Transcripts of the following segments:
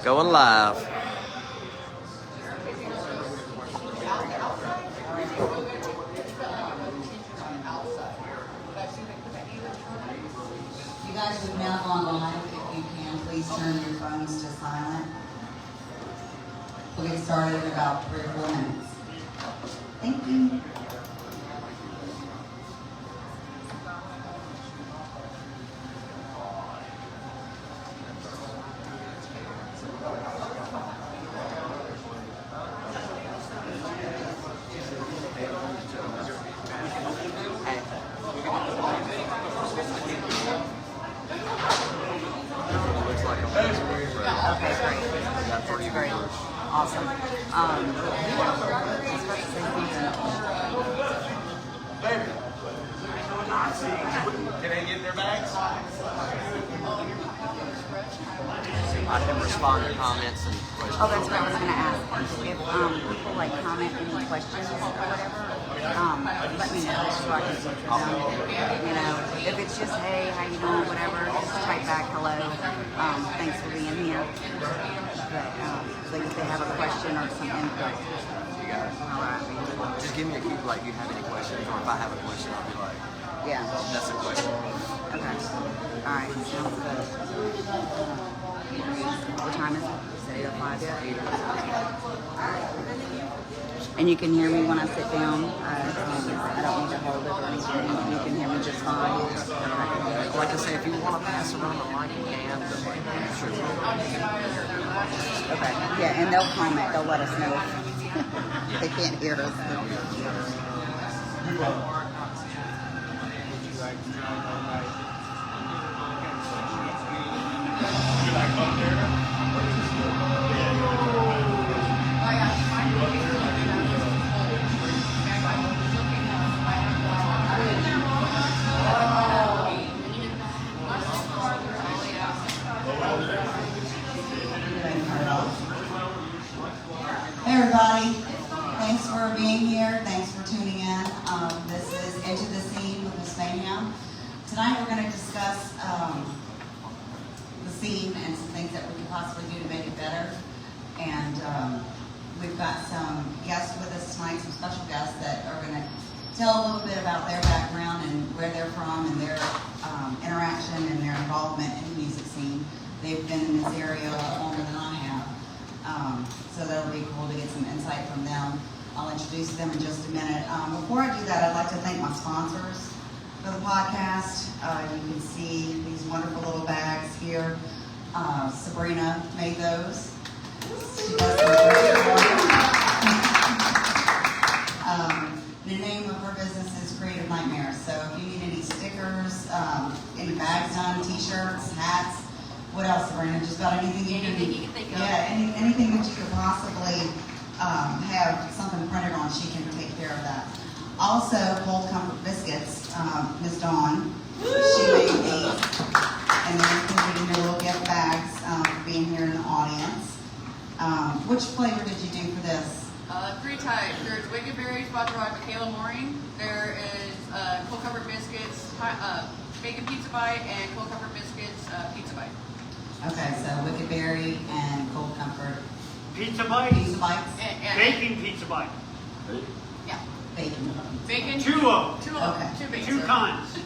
Going live. You guys have now gone live. If you can, please turn your phones to silent. We'll get started in about 3 or 4 minutes. Thank you. Awesome. Can they get their bags? I can respond to comments and questions. Oh, that's what I was going to ask. If people like comment any questions or whatever, let me know so I can filter them. You know, if it's just hey, how you doing, whatever, just type back hello. Thanks for being here. But like if they have a question or some input. You got it. All right. Just give me a key, like you have any questions, or if I have a question, I'll be like, Yeah. that's a question. Okay. All right. Sounds good. What time is it? Is it 8:05 yet? 8:05. And you can hear me when I sit down. I don't need to hold it or anything. You can hear me just fine. Okay. Like I say, if you want to pass around the mic, you can, but like, I'm sure Okay. Yeah, and they'll comment. They'll let us know if they can't hear us. Hey everybody, thanks for being here. Thanks for tuning in. This is Into the Scene with Miss Mayhem. Tonight we're going to discuss the scene and some things that we can possibly do to make it better. And we've got some guests with us tonight, some special guests that are going to tell a little bit about their background and where they're from and their interaction and their involvement in the music scene. They've been in this area a lot longer than I have. So that'll be cool to get some insight from them. I'll introduce them in just a minute. Before I do that, I'd like to thank my sponsors for the podcast. You can see these wonderful little bags here. Sabrina made those. She does some great work. The name of her business is Creative Nightmares. So if you need any stickers, any bags done, t-shirts, hats, what else, Sabrina? Just about anything you can think of. Yeah, anything that you could possibly have something printed on, she can take care of that. Also, Cold Comfort Biscuits, Ms. Dawn, she made these, and they're included in your little gift bags for being here in the audience. Which flavor did you do for this? 3 types. There's Wicked Berry, sponsored by Michaela Mooring. There is Cold Comfort Biscuits, Bacon Pizza Bite, and Cold Comfort Biscuits Pizza Bite. Okay, so Wicked Berry and Cold Comfort Pizza bites, Pizza Bites, And baking pizza bite. yeah. bacon. Bacon. 2 of them. 2 of Okay. them. 2 bacon. 2 kinds. 3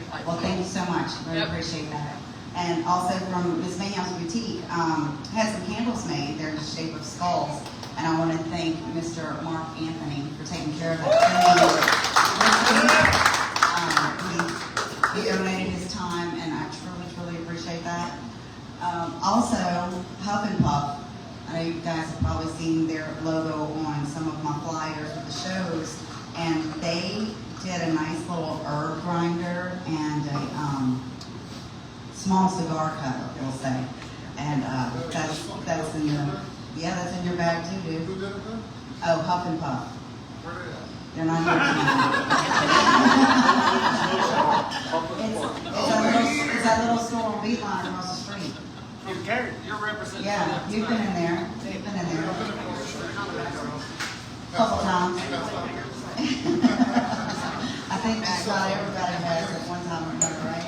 types. Well, thank you so much. Really Yep. appreciate that. And also from Ms. Mayhem's Boutique, had some candles made. They're in the shape of skulls. And I want to thank Mr. Mark Anthony for taking care of that. He donated his time, and I truly appreciate that. Also, Huff and Puff. I know you guys have probably seen their logo on some of my flyers with the shows. And they did a nice little herb grinder and a small cigar cutter, we'll say. And that's in your, that's in your bag too, dude. Who did it? Oh, Huff and Puff. Where they at? They're not here. It's that little store on Beeline across the street. From Gary. You're representing. Yeah, you've been in there. You've been in there. Couple times. I think that's about everybody has at one time or another, right?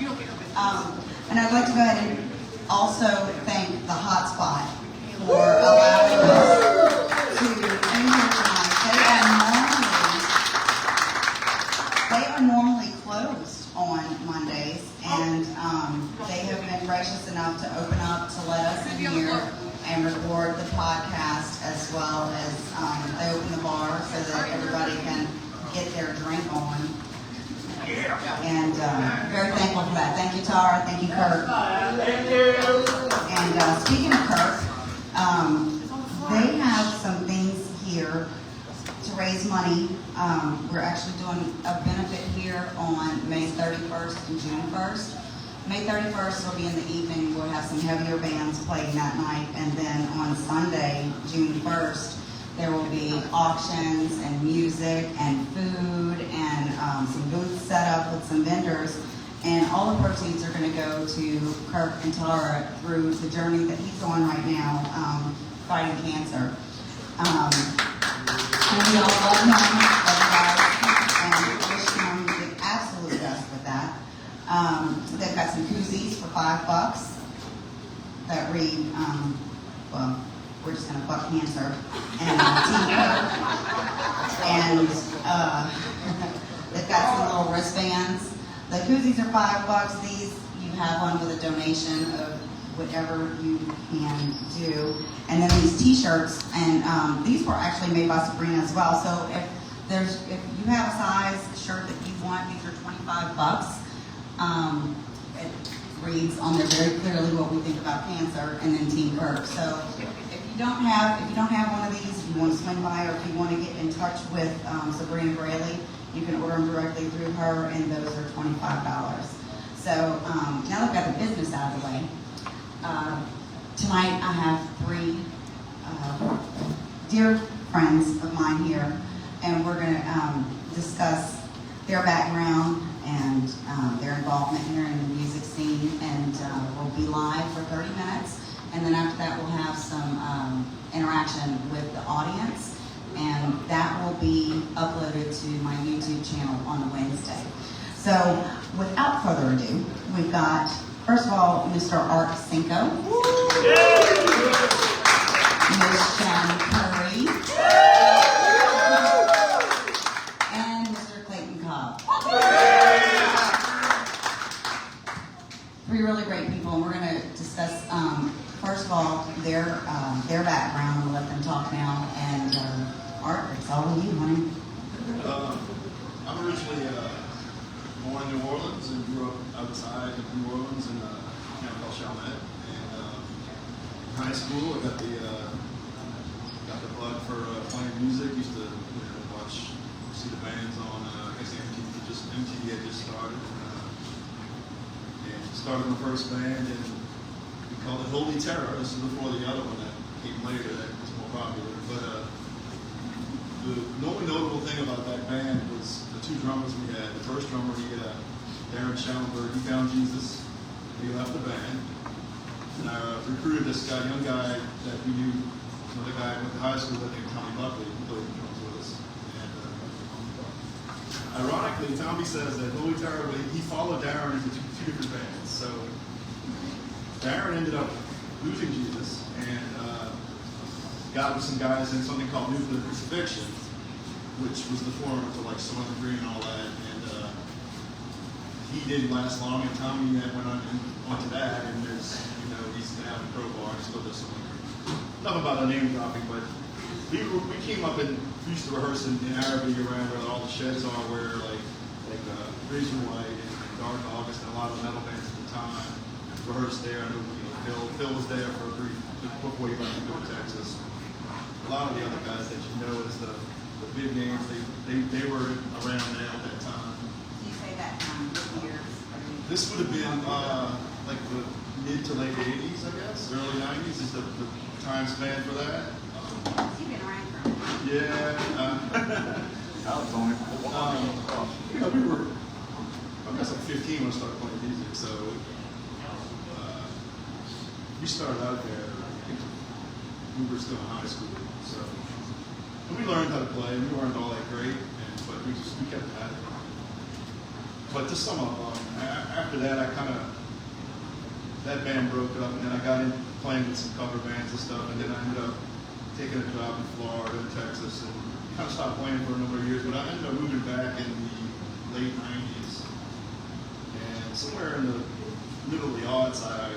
And I'd like to go ahead and also thank the Hotspot up to let us in here and record the podcast as well as they open the bar so that everybody can get their drink on. And very thankful for that. Thank you, Tara. Thank you, Kirk. Thank you. And speaking of Kirk, they have some things here to raise money. We're actually doing a benefit here on May 31st and June 1st. May 31st will be in the evening. We'll have some heavier bands playing that night. And then on Sunday, June 1st, there will be auctions and music and food and some booths set up with some vendors. And all the proceeds are going to go to Kirk and Tara through the journey that he's on right now, fighting cancer. And we all love him, and wish him the absolute best with that. They've got some koozies for $5 that read, well, we're just going to fuck cancer. And and they've got some little wristbands. The koozies are $5. These you have one with a donation of whatever you can do. And then these t-shirts, and these were actually made by Sabrina as well. So if you have a size shirt that you want, these are $25. It reads on there very clearly what we think about cancer, and then Team Kirk. So if you don't have one of these, if you want to swing by, or if you want to get in touch with Sabrina Braley, you can order them directly through her, and those are $25. So now that we've got the business out of the way, tonight I have three dear friends of mine here, and we're going to discuss their background and their involvement here in the music scene, and we'll be live for 30 minutes, and then after that we'll have some interaction with the audience, and that will be uploaded to my YouTube channel on Wednesday. So without further ado, we've got, first of all, Mr. Art Cinco, Ms. Shannon Curry, and Mr. Clayton Cobb. Three really great people, and we're going to discuss, first of all, their background. I'll let them talk now. And Art, it's all on you, honey. I'm originally born in New Orleans and grew up outside of New Orleans in a town called Chalmette. And in high school, I got the bug for playing music. Used to see the bands on I guess MTV had just started. And started my first band, and we called it Holy Terror. This is before the other one that came later that was more popular. But the only notable thing about that band was the two drummers we had. The first drummer, Darren Schallenberg, he found Jesus, and he left the band. And I recruited this young guy that we knew, another guy I went to high school with named Tommy Buckley, who played the drums with us. And ironically, Tommy says that Holy Terror, he followed Darren into two different bands. So Darren ended up losing Jesus and got with some guys in something called Nuclear Crucifixion, which was the former to like Soylent Green and all that. And he didn't last long, and Tommy went on to that. And there's, he's now in Crowbar, still does Soylent Green. Nothing about the name dropping, but we came up and we used to rehearse in Arabic around where all the sheds are, where like Razor White and Dark August and a lot of the metal bands at the time rehearsed there. I know Phil was there for a brief before he left to go to Texas. A lot of the other guys that you know as the big names, they were around there at that time. You say that what years? This would have been like the mid to late 80s, I guess. Early 90s is the time span for that. You've been around for a while. Yeah. I was only We were, I guess, like 15 when I started playing music, so we started out there. I think we were still in high school, so we learned how to play. We weren't all that great, but we kept at it. But to sum up, after that, that band broke up, and then I got into playing with some cover bands and stuff, and then I ended up taking a job in Florida and Texas, and kind of stopped playing for a number of years. But I ended up moving back in the late 90s, and somewhere in the middle of the odds, I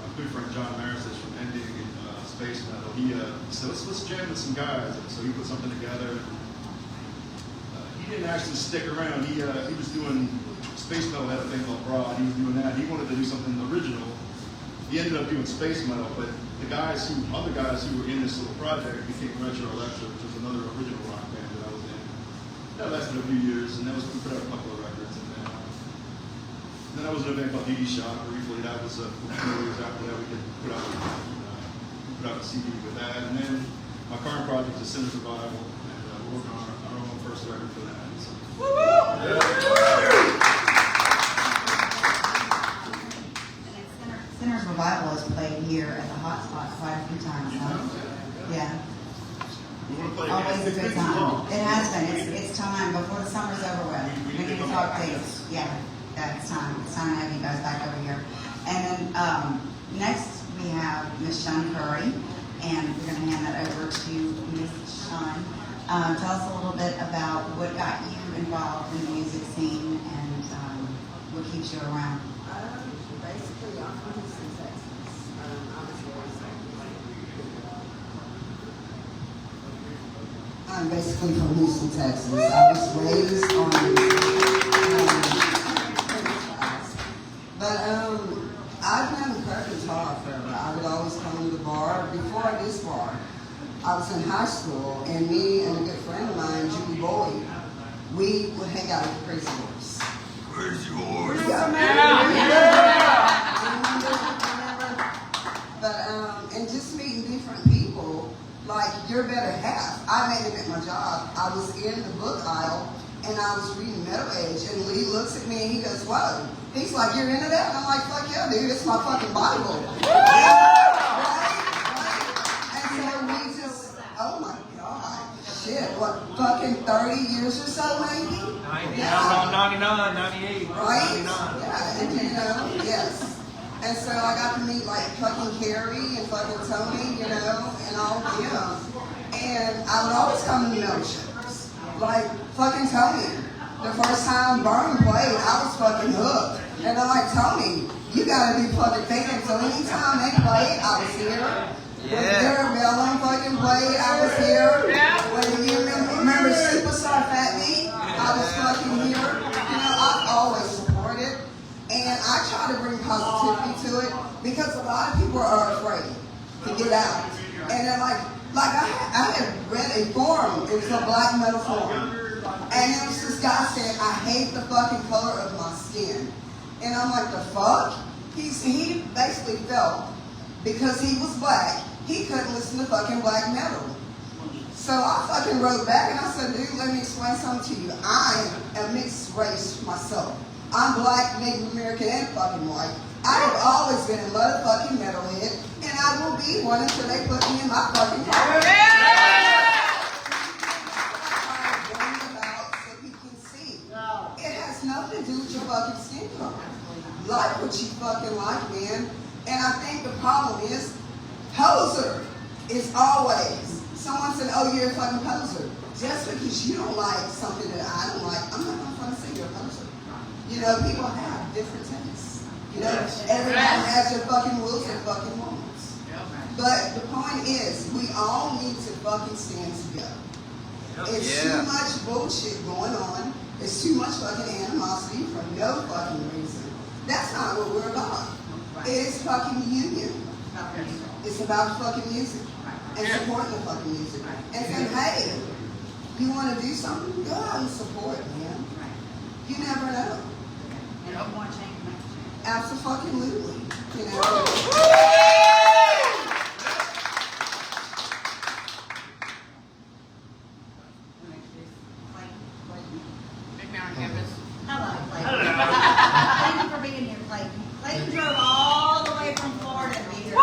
my good friend John Marisich from Ending and Space Metal, he said, let's jam with some guys. And so he put something together. He didn't actually stick around. He was doing, Space Metal had a thing called Broad. He was doing that. He wanted to do something original. He ended up doing Space Metal, but the other guys who were in this little project became Retro Electra, which was another original rock band that I was in. That lasted a few years, and we put out a couple of records. And then I was in a band called DD Shock briefly. That was a few years after that we could put out a CD with that. And then my current project is Sinner's Revival, and we're working on our own first record for that. So. Sinner's Revival has played here at the Hot Spot quite a few times, huh? Yeah. We want to play Always again. a It's good been too time. long. It has been. It's time before the summer's over with. We We need to can come talk back. dates. Yeah, it's time. It's time to have you guys back over here. And then next we have Miss Shun Curry, and we're going to hand that over to Miss Shun. Tell us a little bit about what got you involved in the music scene and what keeps you around. Basically, I'm from Houston, Texas. I was raised. I'm basically from Houston, Texas. I was raised on but I've known Kirk guitar forever. I would always come to the bar. Before this bar, I was in high school, and me and a good friend of mine, Julie Boyd, we would hang out with Crazy Horse. Crazy Horse. But and just meeting different people, like your better half. I made it at my job. I was in the book aisle and I was reading Metal Age, and Lee looks at me and he goes, "Whoa." He's like, "You're into that?" And I'm like, "Fuck yeah, dude, it's my fucking Bible." Right? And so we just, oh my God, shit, what, fucking 30 years or so maybe? Around 99, 98, Right? 99. Yeah, and you know, yes. And so I got to meet like fucking Carrie and fucking Tony, you know, and all of them. And I would always come to metal shows. Like fucking Tony. The first time Burn played, I was fucking hooked. And I'm like, Tony, you gotta be fucking fan. So anytime they played, I was here. When Derek Bellum fucking played, I was here. When you remember Superstar Fat Meat, I was fucking here. You know, I've always supported. And I try to bring positivity to it because a lot of people are afraid to get out. And then like I had read a forum, it was a black metal forum. And there was this guy saying, "I hate the fucking color of my skin." And I'm like, the fuck? He basically felt because he was black, he couldn't listen to fucking black metal. So I fucking wrote back and I said, "Dude, let me explain something to you. I am a mixed race myself. I'm black, Native American, and fucking white. I have always been a motherfucking metalhead, and I will be one until they put me in my fucking car." So you can see. It has nothing to do with your fucking skin color. Like what you fucking like, man. And I think the problem is, poser is always, someone said, "Oh, you're a fucking poser." Just because you don't like something that I don't like, I'm not going to say you're a poser. You know, people have different tastes. You know, everyone has their fucking rules and fucking wants. But the point is, we all need to fucking stand together. It's too much bullshit going on. It's too much fucking animosity for no fucking reason. That's not what we're about. It is fucking union. It's about fucking music. And supporting the fucking music. And saying, hey, you want to do something? Go out and support it, man. You never know. And if you want to change, make a change. Absolutely. You know. Big Man on Campus. Hello, Clayton. Thank you for being here, Clayton. Clayton drove all the way from Florida to be here.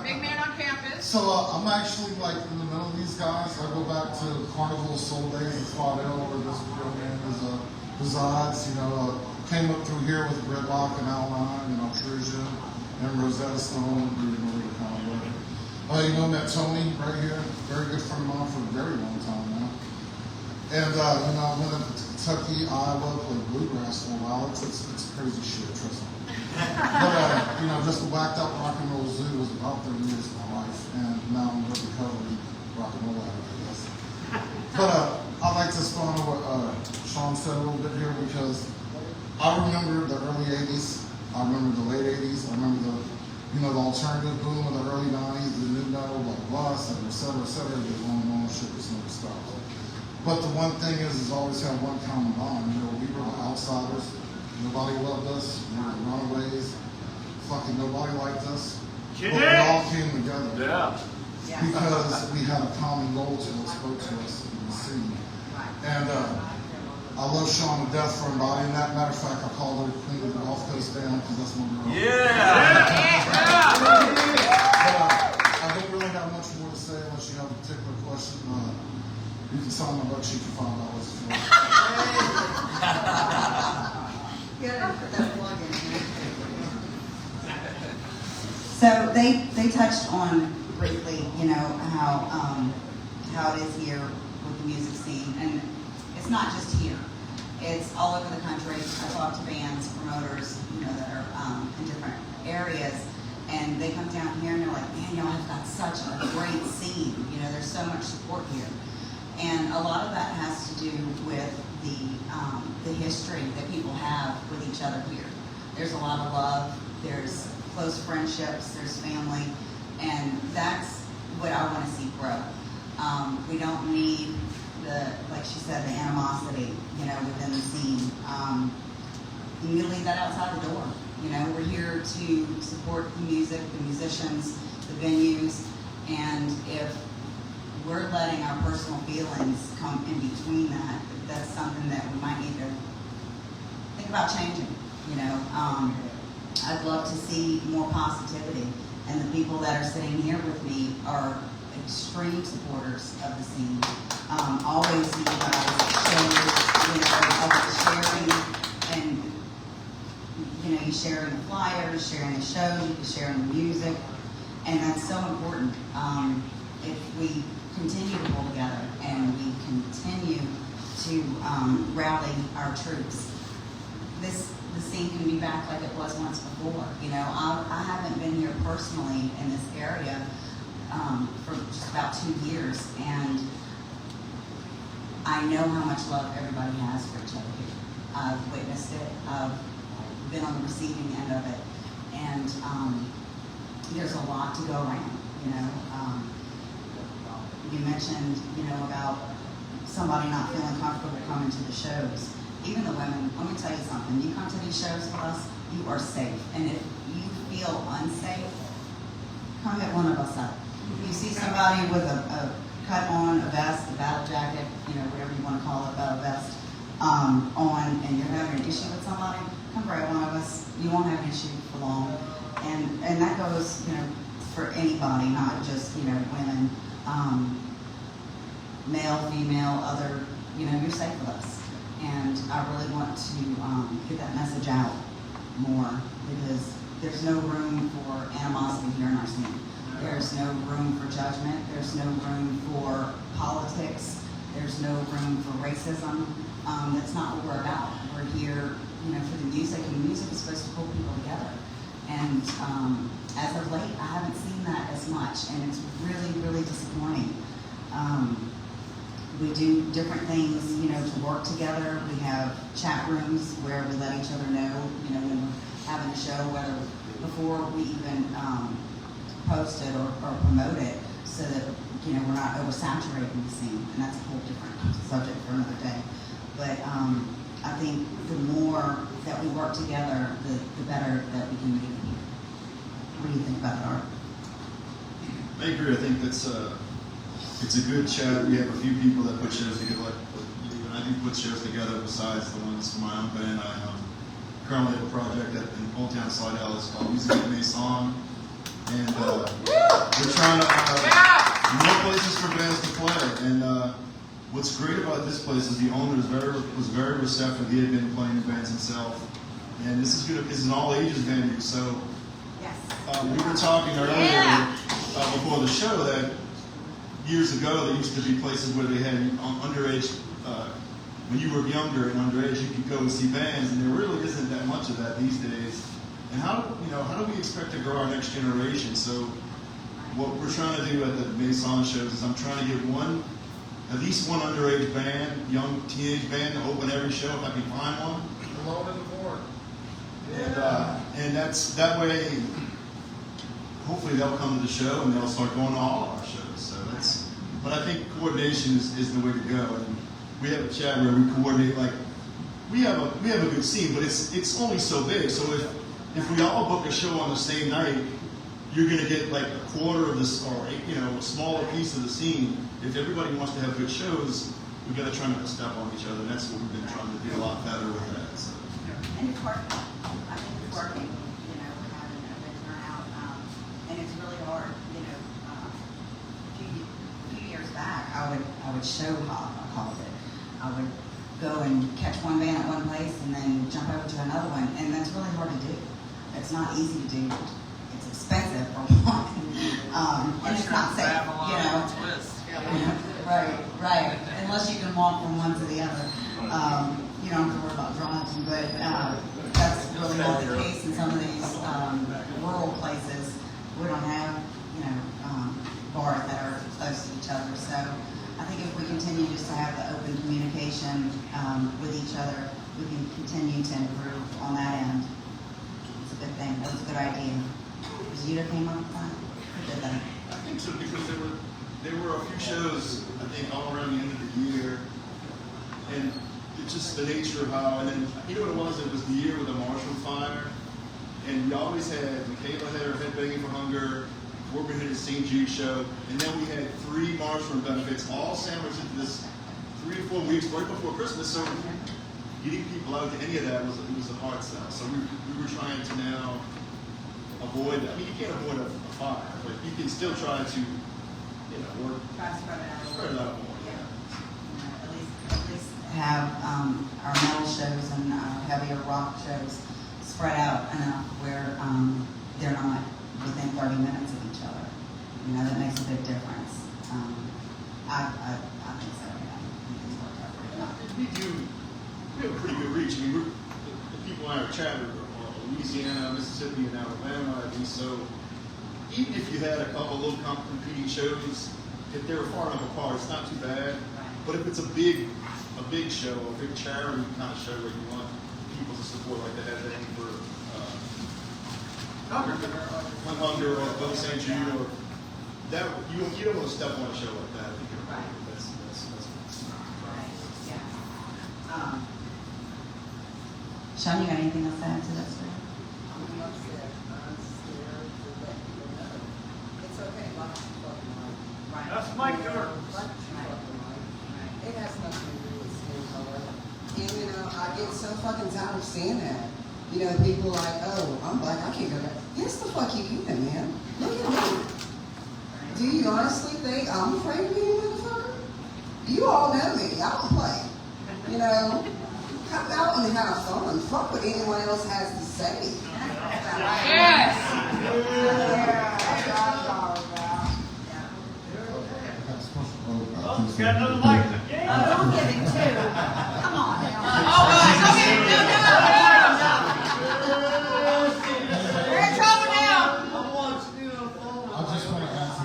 Big Man on Campus. So I'm actually like in the middle of these guys. I go back to Carnival Soul Days at Slidell, where this real man resides. You know, came up through here with Gridlock and Al9 and Altrusia and Rosetta Stone and Rudy Marie Conway. You know, met Tony right here, very good friend of mine for a very long time now. And you know, I went up to Kentucky, Iowa, played bluegrass for a while. It's crazy shit, trust me. But you know, just the whacked out rock and roll zoo was about 30 years of my life, and now I'm recovering rock and roll addict, I guess. But I'd like to spawn on what Sean said a little bit here, because I remember the early 80s, I remember the late 80s, I remember the, you know, the alternative boom of the early 90s, the new metal, blah, blah, et cetera, the long shit was never stopped. But the one thing is always had one common bond. You know, we were the outsiders. Nobody loved us. We were the runaways. Fucking nobody liked us. But we all came together. Yeah. Because we had a common goal to what spoke to us in the scene. And I love Sean to death for embodying that. Matter of fact, I called her Queen of the Gulf Coast Band because that's my girl. Yeah. But I don't really have much more to say unless you have a particular question. You can sign my butt sheet for $5 if you want. Put that plug in here. So they touched on briefly, you know, how it is here with the music scene, and it's not just here. It's all over the country. I talk to bands, promoters, you know, that are in different areas, and they come down here and they're like, man, y'all have got such a great scene. You know, there's so much support here. And a lot of that has to do with the history that people have with each other here. There's a lot of love, there's close friendships, there's family, and that's what I want to see grow. We don't need like she said, the animosity, you know, within the scene. You need to leave that outside the door. You know, we're here to support the music, the musicians, the venues, and if we're letting our personal feelings come in between that, that's something that we might need to think about changing, you know. I'd love to see more positivity, and the people that are sitting here with me are extreme supporters of the scene. Always see you guys shows, you know, of sharing, and you know, you sharing the flyers, sharing the shows, you sharing the music, and that's so important. If we continue to pull together and we continue to rally our troops, the scene can be back like it was once before. You know, I haven't been here personally in this area for just about 2 years, and I know how much love everybody has for each other here. I've witnessed it. I've been on the receiving end of it, and there's a lot to go around. You know, you mentioned, you know, about somebody not feeling comfortable coming to the shows. Even the women, let me tell you something. You come to these shows with us, you are safe, and if you feel unsafe, come hit one of us up. If you see somebody with a cut on, a vest, a battle jacket, you know, whatever you want to call it, a vest, on, and you're having an issue with somebody, come grab one of us. You won't have an issue for long. And that goes, you know, for anybody, not just, you know, women, male, female, other, you know, you're safe with us. And I really want to get that message out more, because there's no room for animosity here in our scene. There's no room for judgment. There's no room for politics. There's no room for racism. That's not what we're about. We're here, you know, for the music, and music is supposed to pull people together. And as of late, I haven't seen that as much, and it's really, really disappointing. We do different things, you know, to work together. We have chat rooms where we let each other know, you know, when we're having a show, whether before we even post it or promote it, so that, you know, we're not oversaturating the scene. And that's a whole different subject for another day. But I think the more that we work together, the better that we can make it here. What do you think about that, Art? I agree. I think that's it's a good chat. We have a few people that put shows together, like you and I do put shows together besides the ones for my own band. I currently have a project in Old Town Slidell. It's called Music at Maison, and we're trying to more places for bands to play. And what's great about this place is the owner was very receptive. He had been playing in bands himself, and this is good. This is an all ages venue, so Yes. we were talking earlier before the show that years ago there used to be places where they had underage when you were younger and underage, you could go and see bands, and there really isn't that much of that these days. And how do we expect to grow our next generation? So what we're trying to do at the Maison shows is I'm trying to get at least one underage band, young teenage band, to open every show if I can find one. Alone in the board. And that's that way. Hopefully they'll come to the show and they'll start going to all of our shows. So but I think coordination is the way to go. And we have a chat where we coordinate. Like we have a good scene, but it's only so big. So if we all book a show on the same night, you're going to get like a quarter of this, or a smaller piece of the scene. If everybody wants to have good shows, we got to try not to step on each other. And that's what we've been trying to do a lot better with that. So. And it's working. I think it's working, we're having a good turnout. And it's really hard, a few years back, I would show hop, I called it. I would go and catch one band at one place and then jump over to another one. And that's really hard to do. It's not easy to do. It's expensive for one. And it's not safe, Right. Unless you can walk from one to the other. You don't have to worry about driving, but that's really not the case in some of these rural places. We don't have, bars that are close to each other. So I think if we continue just to have the open communication with each other, we can continue to improve on that end. It's a good thing. That was a good idea. Was you that came up with that? Who did that? I think so, because there were a few shows, I think, all around the end of the year, and it's just the nature of how, and then, you know what it was the year with the Marshall Fire, and we always had, Michaela had her Headbanging for Hunger, Corbin had his St. Jude show, and then we had 3 Marshall benefits, all sandwiched into this 3 to 4 weeks right before Christmas, so getting people out to any of that was a hard sell. So we were trying to now avoid, you can't avoid a fire, but you can still try to, work. Try to spread it out. Spread it out more. At least have our metal shows and our heavier rock shows spread out enough where they're not within 30 minutes of each other. That makes a big difference. I think so, yeah. I think it's worked out pretty well. We have a pretty good reach. The people in our chat are Louisiana, Mississippi, and Alabama, and so even if you had a couple little competing shows, if they were far enough apart, it's not too bad. But if it's a big show, a big charity kind of show that you want people to support, like the Headbanging for Hunger or Bill St. Jude, or that you don't want to step on a show like that. I think that's Right, yeah. Sean, you got anything else to add to that story? It's okay, Right. That's my turn. it has nothing to do with skin color. And I get so fucking tired of seeing that. People like, oh, I'm black, I can't go back. Yes, the fuck you can, man. Look at me. Do you honestly think I'm afraid of you, motherfucker? You all know me. I don't play. Come out and have fun. Fuck what anyone else has to say. Yes. Oh, got another mic again. Don't give him 2. Come on now. We're in trouble now. I just want to add to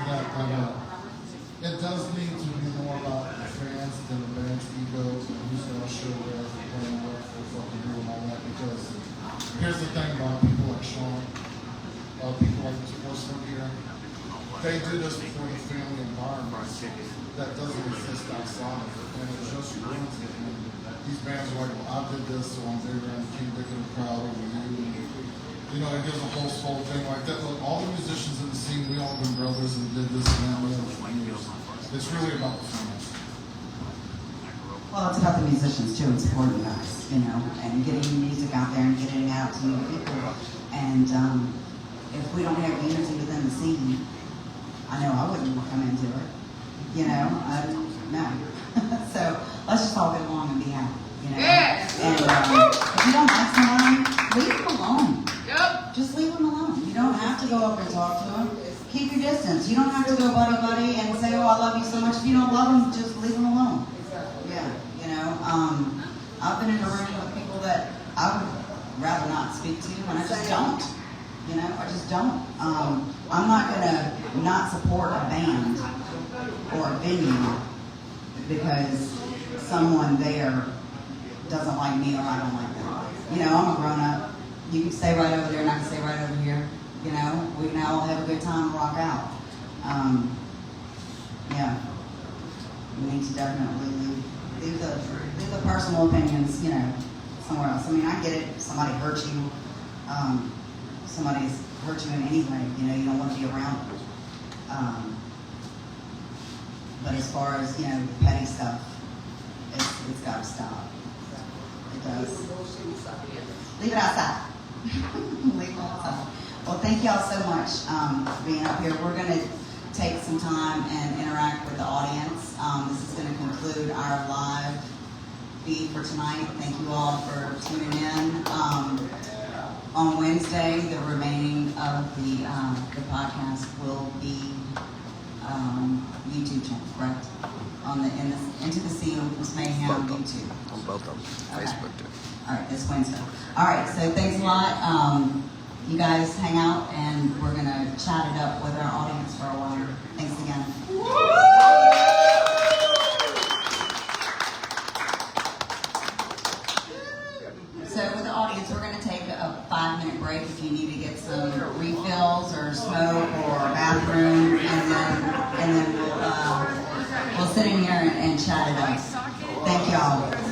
that it does need to be more about the fans than the band's egos and who's going to show where for playing what for fucking doing all that. Because here's the thing about people like Sean, people like the sportsman here, they do this for the family environment that doesn't exist outside of it, and it just ruins it. And these bands are like, well, I did this, so I'm bigger and keep making a crowd over you. And, it gives a whole thing like that. Look, all the musicians in the scene, we all been brothers and did this and that and for years. It's really about the fans. Well, it's about the musicians too, and supporting guys, and getting music out there and getting it out to new people. And if we don't have unity within the scene, I know I wouldn't come into it. No. So let's just all get along and be happy. Yes. And if you don't like somebody, leave them alone. Yep. Just leave them alone. You don't have to go up and talk to them. Keep your distance. You don't have to go buddy and say, oh, I love you so much. If you don't love them, just leave them alone. Yeah, I've been in a room with people that I would rather not speak to, and I just don't. I just don't. I'm not gonna not support a band or a venue because someone there doesn't like me or I don't like them. I'm a grown up. You can stay right over there and I can stay right over here. We can all have a good time and rock out. Yeah. We need to definitely leave the personal opinions, somewhere else. I mean, I get it. If somebody hurt you. Somebody's hurt you in any way. You don't want to be around them. But as far as, petty stuff, it's got to stop. It does. Leave it outside. Leave it outside. Well, thank y'all so much for being up here. We're going to take some time and interact with the audience. This is going to conclude our live feed for tonight. Thank you all for tuning in. On Wednesday, the remaining of the podcast will be YouTube channel, correct? On the Into the Scene with Miss Mayhem YouTube. On both of them. Okay. Facebook too. All right, this Wednesday. All right, so thanks a lot. You guys hang out, and we're gonna chat it up with our audience for a while. Thanks again. So with the audience, we're gonna take a 5-minute break if you need to get some refills or smoke or a bathroom, and then we'll sit in here and chat it up. Thank y'all.